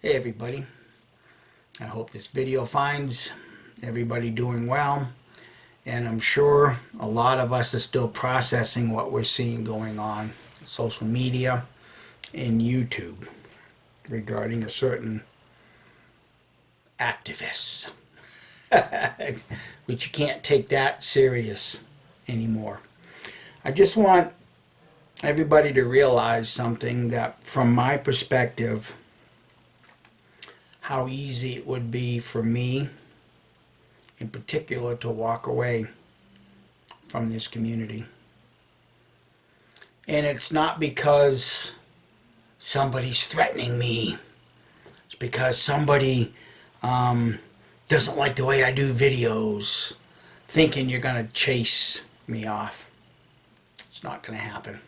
Hey everybody, I hope this video finds everybody doing well, and I'm sure a lot of us are still processing what we're seeing going on social media and YouTube regarding a certain activist, which you can't take that serious anymore. I just want everybody to realize something, that from my perspective, how easy it would be for me in particular to walk away from this community. And it's not because somebody's threatening me. It's because somebody doesn't like the way I do videos, thinking you're going to chase me off. It's not going to happen.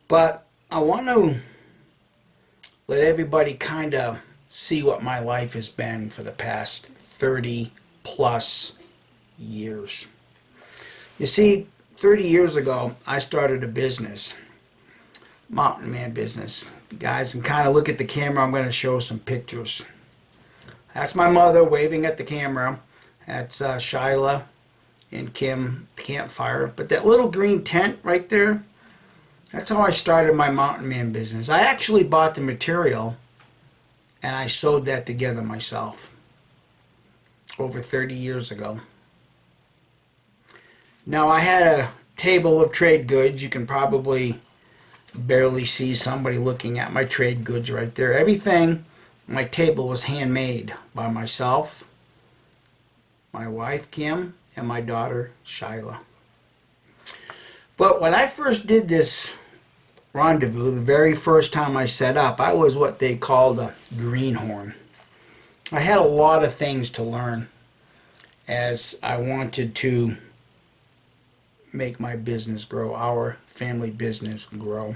But I want to let everybody kind of see what my life has been for the past 30 plus years. You see, 30 years ago, I started a business, mountain man business. You guys can kind of look at the camera. I'm going to show some pictures. That's my mother waving at the camera. That's Shyla and Kim, the campfire. But that little green tent right there, that's how I started my mountain man business. I actually bought the material and I sewed that together myself over 30 years ago. Now, I had a table of trade goods. You can probably barely see somebody looking at my trade goods right there. Everything, my table was handmade by myself, my wife Kim, and my daughter Shyla. But when I first did this rendezvous, the very first time I set up, I was what they called a greenhorn. I had a lot of things to learn as I wanted to make my business grow, our family business grow.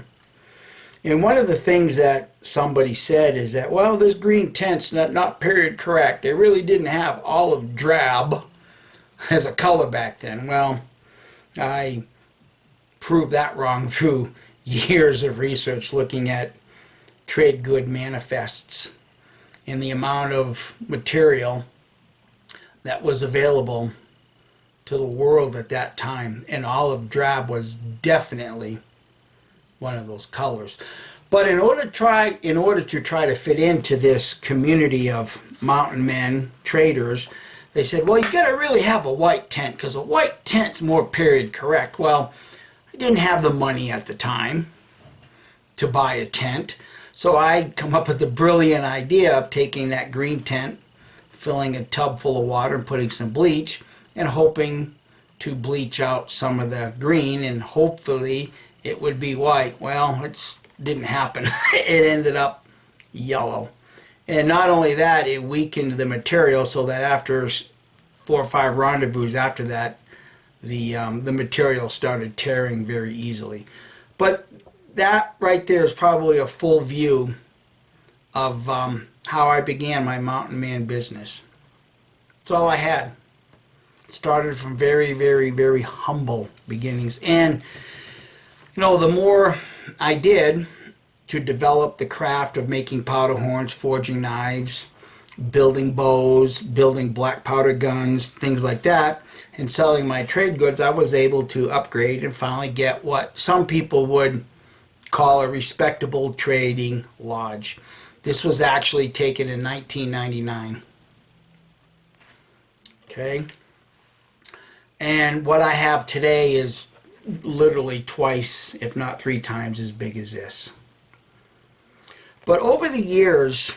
And one of the things that somebody said is that, well, this green tent's not period correct. They really didn't have olive drab as a color back then. Well, I proved that wrong through years of research looking at trade good manifests and the amount of material that was available to the world at that time, and olive drab was definitely one of those colors. But in order to try to fit into this community of mountain men traders, they said, well, you got to really have a white tent because a white tent's more period correct. Well, I didn't have the money at the time to buy a tent, so I come up with the brilliant idea of taking that green tent, filling a tub full of water and putting some bleach, and hoping to bleach out some of the green, and hopefully it would be white. Well, it didn't happen. It ended up yellow. And not only that, it weakened the material so that after 4 or 5 rendezvous after that, the material started tearing very easily. But that right there is probably a full view of how I began my mountain man business. That's all I had. It started from very, very, very humble beginnings. And, you know, the more I did to develop the craft of making powder horns, forging knives, building bows, building black powder guns, things like that, and selling my trade goods, I was able to upgrade and finally get what some people would call a respectable trading lodge. This was actually taken in 1999. Okay? And what I have today is literally twice, if not 3 times as big as this. But over the years,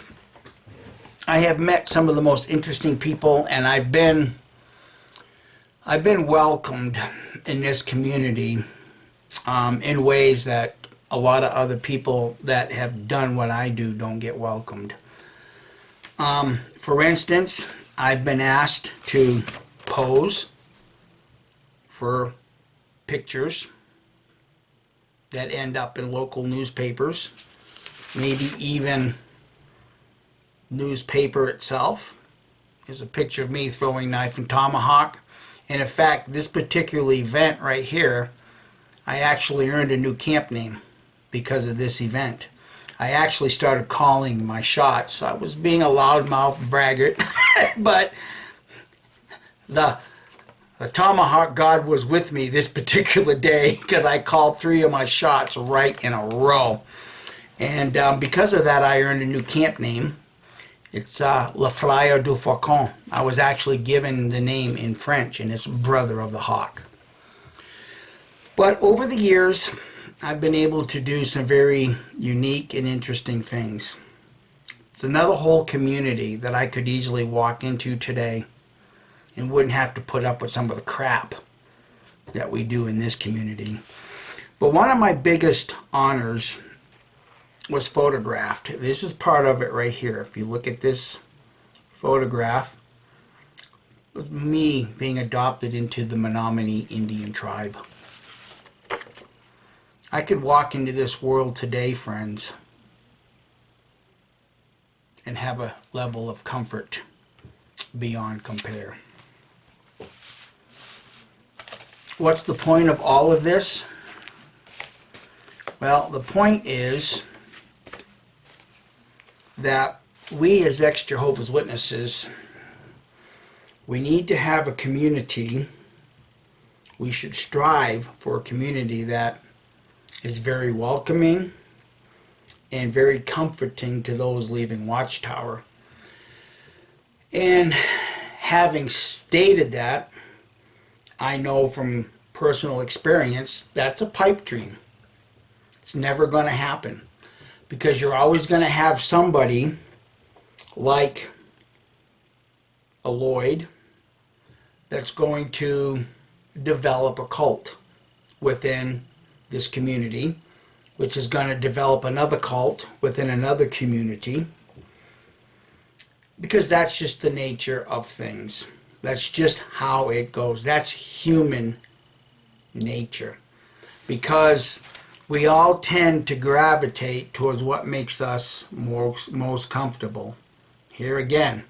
I have met some of the most interesting people, and I've been welcomed in this community in ways that a lot of other people that have done what I do don't get welcomed. For instance, I've been asked to pose for pictures that end up in local newspapers, maybe even newspaper itself. There's a picture of me throwing knife and tomahawk. And in fact, this particular event right here, I actually earned a new camp name because of this event. I actually started calling my shots. I was being a loudmouth braggart, but the tomahawk God was with me this particular day because I called 3 of my shots right in a row. And because of that, I earned a new camp name. It's Le Frère du Faucon. I was actually given the name in French, and it's Brother of the Hawk. But over the years, I've been able to do some very unique and interesting things. It's another whole community that I could easily walk into today and wouldn't have to put up with some of the crap that we do in this community. But one of my biggest honors was photographed. This is part of it right here. If you look at this photograph, it was me being adopted into the Menominee Indian tribe. I could walk into this world today, friends, and have a level of comfort beyond compare. What's the point of all of this? Well, the point is that we as ex-Jehovah's Witnesses, we need to have a community. We should strive for a community that is very welcoming and very comforting to those leaving Watchtower. And having stated that, I know from personal experience that's a pipe dream. It's never going to happen because you're always going to have somebody like a Lloyd that's going to develop a cult within this community, which is going to develop another cult within another community, because that's just the nature of things. That's just how it goes. That's human nature, because we all tend to gravitate towards what makes us most comfortable. Here again,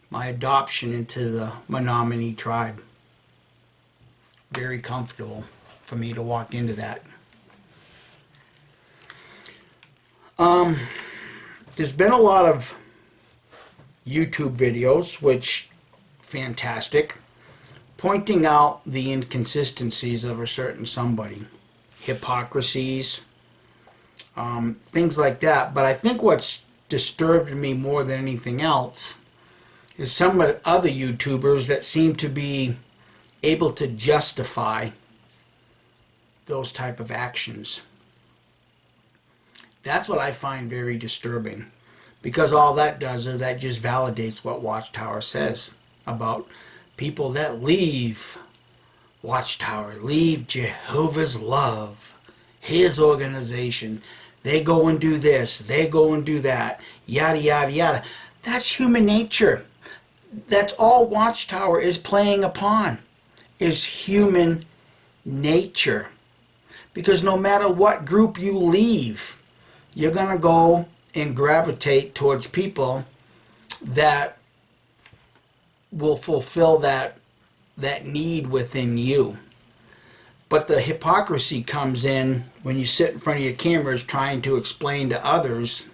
my adoption into the Menominee tribe. Very comfortable for me to walk into that. There's been a lot of YouTube videos, which fantastic, pointing out the inconsistencies of a certain somebody, hypocrisies, things like that. But I think what's disturbed me more than anything else is some of the other YouTubers that seem to be able to justify those type of actions. That's what I find very disturbing, because all that does is that just validates what Watchtower says about people that leave Watchtower, leave Jehovah's Love, his organization. They go and do this, they go and do that, yada, yada, yada. That's human nature. That's all Watchtower is playing upon, is human nature. Because no matter what group you leave, you're going to go and gravitate towards people that will fulfill that need within you. But the hypocrisy comes in when you sit in front of your cameras trying to explain to others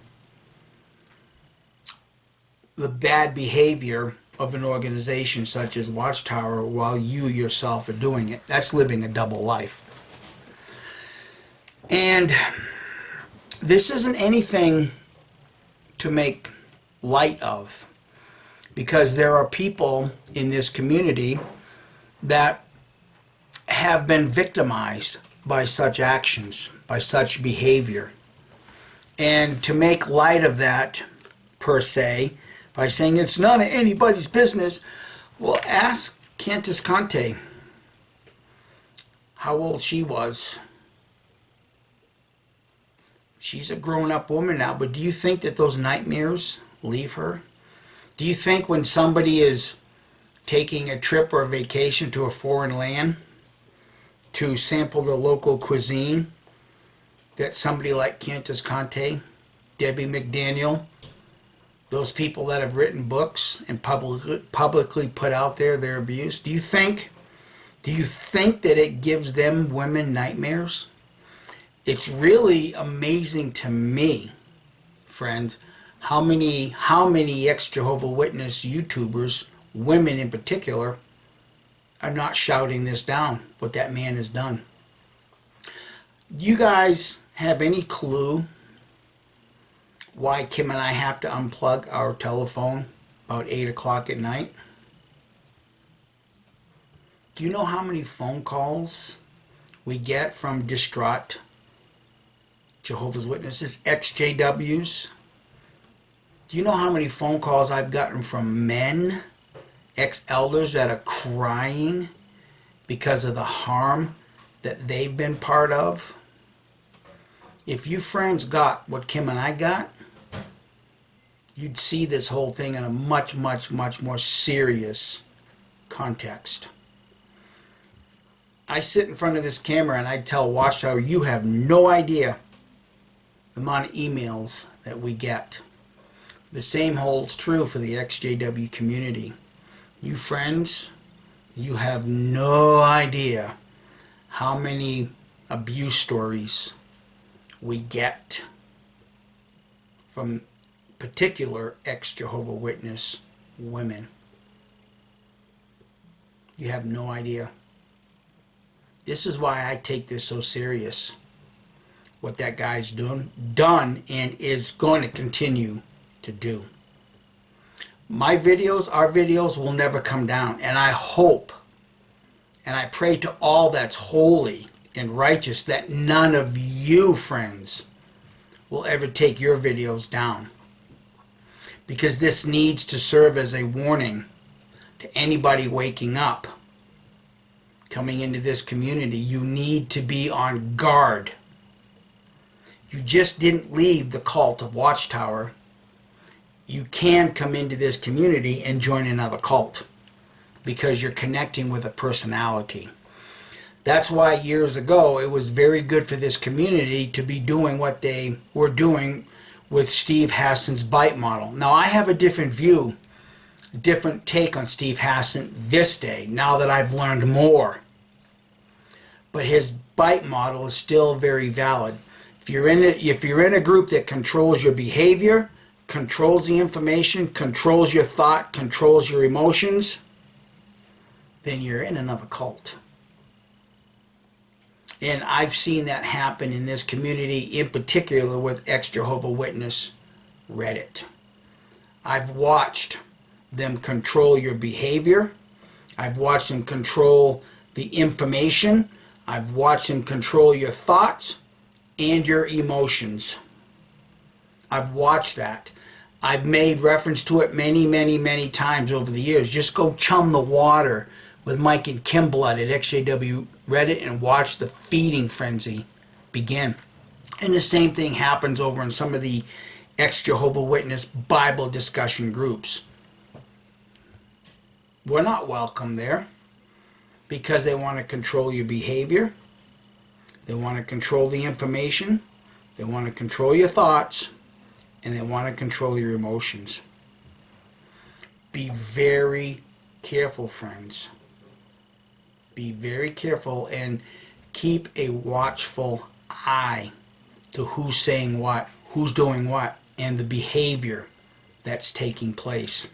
the bad behavior of an organization such as Watchtower while you yourself are doing it. That's living a double life. And this isn't anything to make light of, because there are people in this community that have been victimized by such actions, by such behavior. And to make light of that, per se, by saying it's none of anybody's business, well, ask Candace Conte how old she was. She's a grown-up woman now, but do you think that those nightmares leave her? Do you think when somebody is taking a trip or a vacation to a foreign land to sample the local cuisine, that somebody like Candace Conte, Debbie McDaniel, those people that have written books and publicly put out there their abuse, do you think that it gives them women nightmares? It's really amazing to me friends, how many ex-Jehovah Witness YouTubers, women in particular, are not shouting this down, what that man has done? Do you guys have any clue why Kim and I have to unplug our telephone about 8 o'clock at night? Do you know how many phone calls we get from distraught Jehovah's Witnesses, ex-JWs? Do you know how many phone calls I've gotten from men, ex-elders, that are crying because of the harm that they've been part of? If you friends got what Kim and I got, you'd see this whole thing in a much, much, much more serious context. I sit in front of this camera and I tell Watchtower, you have no idea the amount of emails that we get. The same holds true for the ex-JW community. You friends, you have no idea how many abuse stories we get from particular ex-Jehovah Witness women. You have no idea. This is why I take this so serious. What that guy's done and is going to continue to do. My videos, our videos will never come down. And I hope and I pray to all that's holy and righteous that none of you friends will ever take your videos down. Because this needs to serve as a warning to anybody waking up, coming into this community. You need to be on guard. You just didn't leave the cult of Watchtower. You can come into this community and join another cult because you're connecting with a personality. That's why years ago it was very good for this community to be doing what they were doing with Steve Hassan's bite model. Now I have a different view, different take on Steve Hassan this day, now that I've learned more. But his bite model is still very valid. If you're in a group that controls your behavior, controls the information, controls your thought, controls your emotions, then you're in another cult. And I've seen that happen in this community, in particular with ex-Jehovah Witness Reddit. I've watched them control your behavior. I've watched them control the information. I've watched them control your thoughts and your emotions. I've watched that. I've made reference to it many, many, many times over the years. Just go chum the water with Mike and Kim Blood at XJW Reddit and watch the feeding frenzy begin. And the same thing happens over in some of the ex-Jehovah Witness Bible discussion groups. We're not welcome there because they want to control your behavior. They want to control the information. They want to control your thoughts. And they want to control your emotions. Be very careful, friends. Be very careful and keep a watchful eye to who's saying what, who's doing what, and the behavior that's taking place.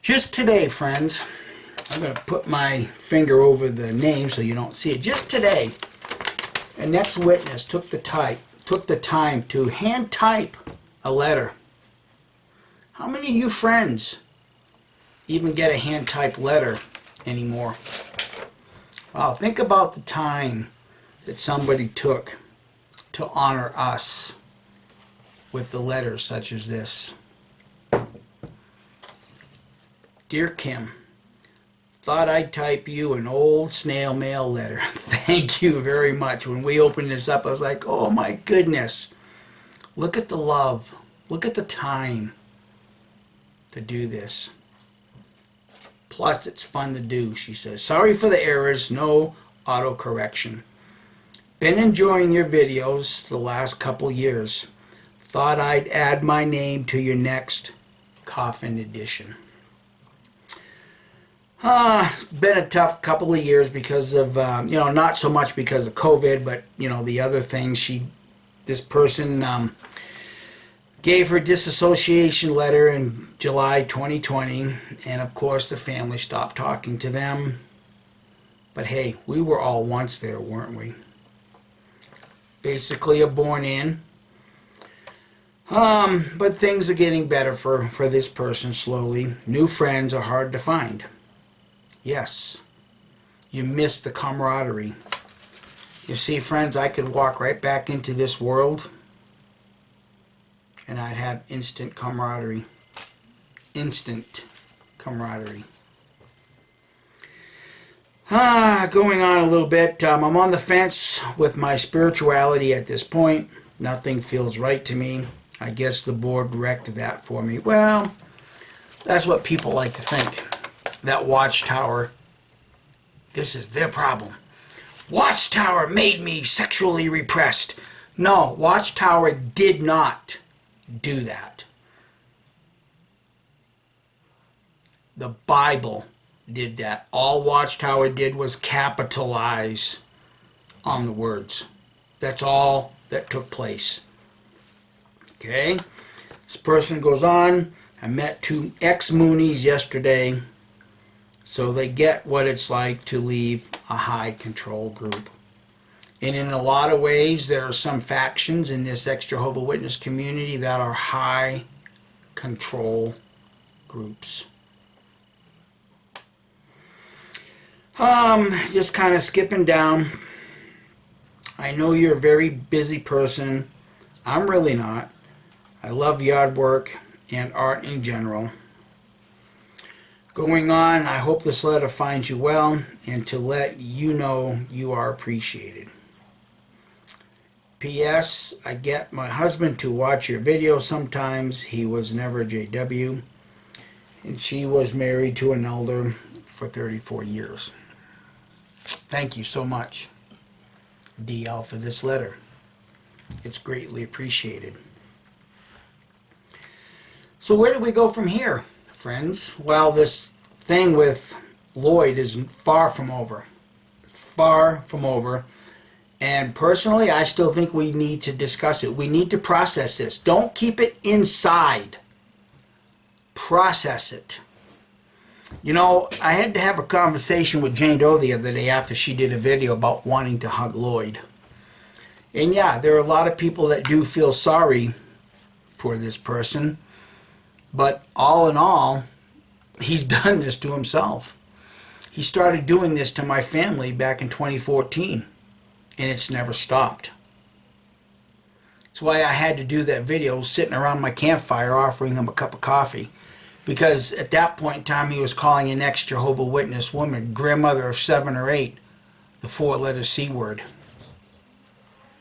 Just today, friends, I'm going to put my finger over the name so you don't see it. Just today, an ex-witness took the time to hand type a letter. How many of you friends even get a hand typed letter anymore? Wow, think about the time that somebody took to honor us with the letters such as this. Dear Kim, thought I'd type you an old snail mail letter. Thank you very much. When we opened this up, I was like, oh my goodness. Look at the love. Look at the time to do this. Plus, it's fun to do, she says. Sorry for the errors. No autocorrection. Been enjoying your videos the last couple years. Thought I'd add my name to your next coffin edition. It's been a tough couple of years because of, not so much because of COVID, but, the other things. This person Gave her disassociation letter in July 2020, and of course the family stopped talking to them. But hey, we were all once there, weren't we? Basically a born-in. But things are getting better for this person slowly. New friends are hard to find. Yes, you miss the camaraderie. You see, friends, I could walk right back into this world and I'd have instant camaraderie. Instant camaraderie. Going on a little bit. I'm on the fence with my spirituality at this point. Nothing feels right to me. I guess the board directed that for me. Well, that's what people like to think. That Watchtower, this is their problem. Watchtower made me sexually repressed. No, Watchtower did not do that. The Bible did that. All Watchtower did was capitalize on the words. That's all that took place. Okay? This person goes on. I met 2 ex-Moonies yesterday, so they get what it's like to leave a high control group. And in a lot of ways, there are some factions in this ex-Jehovah's Witness community that are high control groups. Just kind of skipping down. I know you're a very busy person. I'm really not. I love yard work and art in general. Going on, I hope this letter finds you well and to let you know you are appreciated. P.S. I get my husband to watch your videos sometimes. He was never a JW, and she was married to an elder for 34 years. Thank you so much, DL, for this letter. It's greatly appreciated. So where do we go from here, friends? Well, this thing with Lloyd is far from over. Far from over. And personally, I still think we need to discuss it. We need to process this. Don't keep it inside. Process it. You know, I had to have a conversation with Jane Doe the other day after she did a video about wanting to hug Lloyd. And yeah, there are a lot of people that do feel sorry for this person. But all in all, he's done this to himself. He started doing this to my family back in 2014. And it's never stopped. That's why I had to do that video sitting around my campfire offering him a cup of coffee. Because at that point in time, he was calling an ex-Jehovah's Witness woman, grandmother of 7 or 8, the 4-letter C word.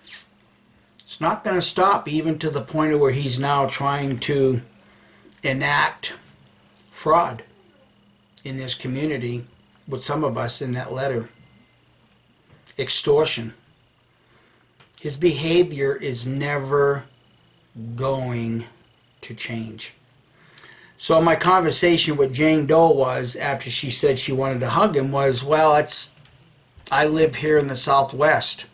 It's not going to stop even to the point of where he's now trying to enact fraud in this community with some of us in that letter. Extortion. His behavior is never going to change. So my conversation with Jane Doe was, after she said she wanted to hug him, was, well, I live here in the Southwest.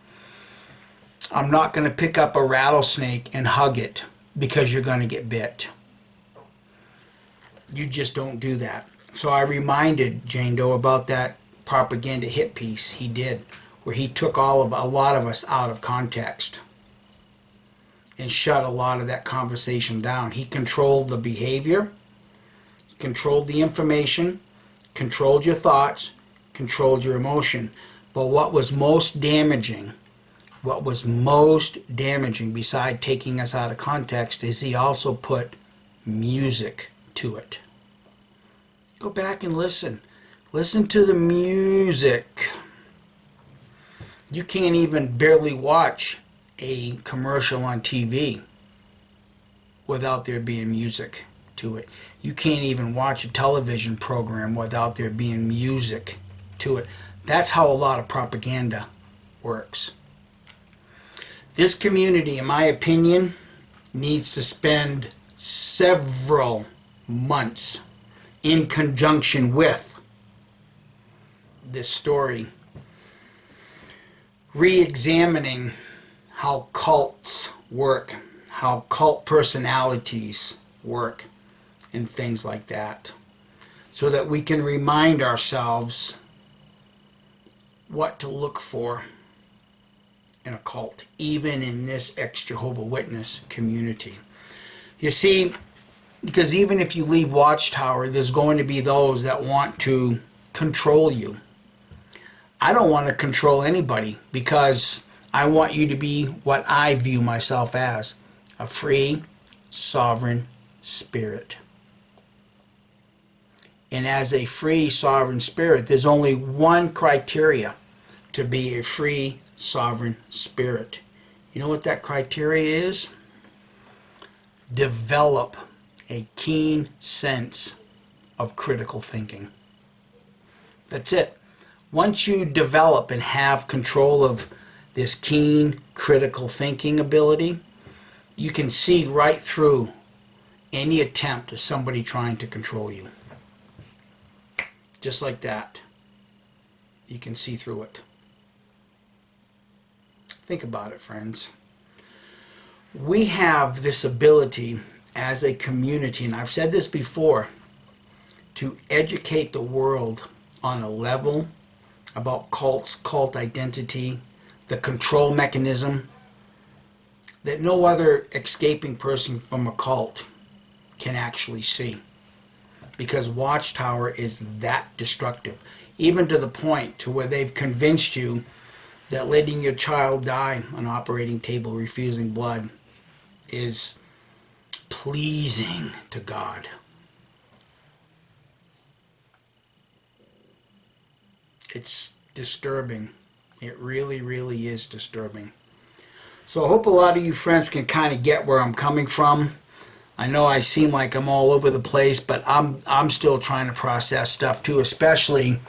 I'm not going to pick up a rattlesnake and hug it because you're going to get bit. You just don't do that. So I reminded Jane Doe about that propaganda hit piece he did, where he took a lot of us out of context and shut a lot of that conversation down. He controlled the behavior, controlled the information, controlled your thoughts, controlled your emotion. But what was most damaging beside taking us out of context is he also put music to it. Go back and listen. Listen to the music. You can't even barely watch a commercial on TV without there being music to it. You can't even watch a television program without there being music to it. That's how a lot of propaganda works. This community, in my opinion, needs to spend several months in conjunction with this story, re-examining how cults work, how cult personalities work and things like that, so that we can remind ourselves what to look for in a cult, even in this ex-Jehovah's Witness community. You see, because even if you leave Watchtower, there's going to be those that want to control you. I don't want to control anybody, because I want you to be what I view myself as, a free, sovereign spirit. And as a free, sovereign spirit, there's only one criteria to be a free, sovereign spirit. You know what that criteria is? Develop a keen sense of critical thinking. That's it. Once you develop and have control of this keen critical thinking ability, you can see right through any attempt of somebody trying to control you. Just like that. You can see through it. Think about it, friends. We have this ability as a community, and I've said this before, to educate the world on a level about cults, cult identity, the control mechanism, that no other escaping person from a cult can actually see. Because Watchtower is that destructive. Even to the point to where they've convinced you that letting your child die on an operating table refusing blood is pleasing to God. It's disturbing. It really, really is disturbing. So I hope a lot of you friends can kind of get where I'm coming from. I know I seem like I'm all over the place, but I'm still trying to process stuff too, especially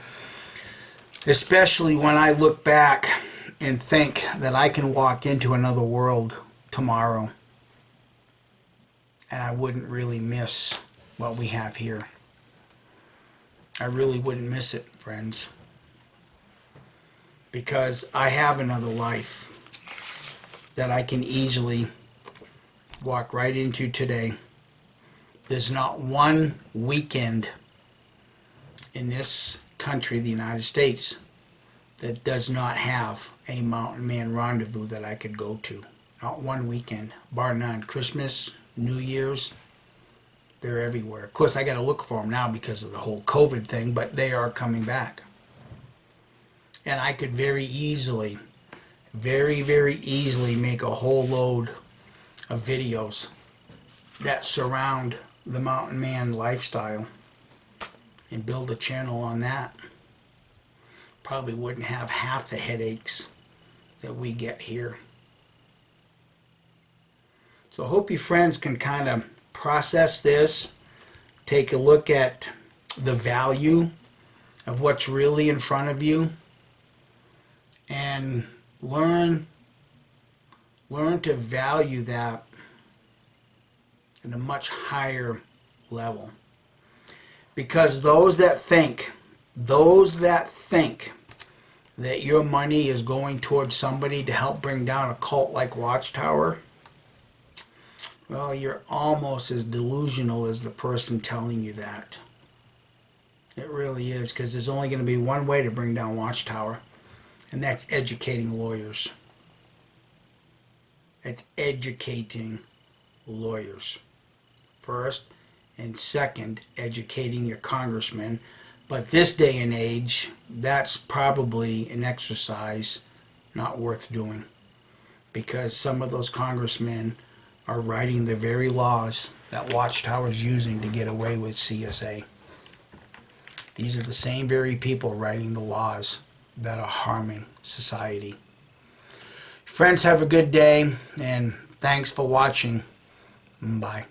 when I look back and think that I can walk into another world tomorrow and I wouldn't really miss what we have here. I really wouldn't miss it, friends, because I have another life that I can easily walk right into today. There's not one weekend in this country, the United States, that does not have a Mountain Man rendezvous that I could go to. Not one weekend, bar none. Christmas, New Year's, they're everywhere. Of course, I got to look for them now because of the whole COVID thing, but they are coming back. And I could very easily, very, very easily make a whole load of videos that surround the Mountain Man lifestyle and build a channel on that. Probably wouldn't have half the headaches that we get here. So I hope you friends can kind of process this, take a look at the value of what's really in front of you, and learn to value that at a much higher level. Because those that think that your money is going towards somebody to help bring down a cult like Watchtower, well, you're almost as delusional as the person telling you that. It really is, because there's only going to be one way to bring down Watchtower, and that's educating lawyers. It's educating lawyers first, and second, educating your congressman. But this day and age, that's probably an exercise not worth doing, because some of those congressmen are writing the very laws that Watchtower is using to get away with CSA. These are the same very people writing the laws that are harming society. Friends, have a good day, and thanks for watching. Bye.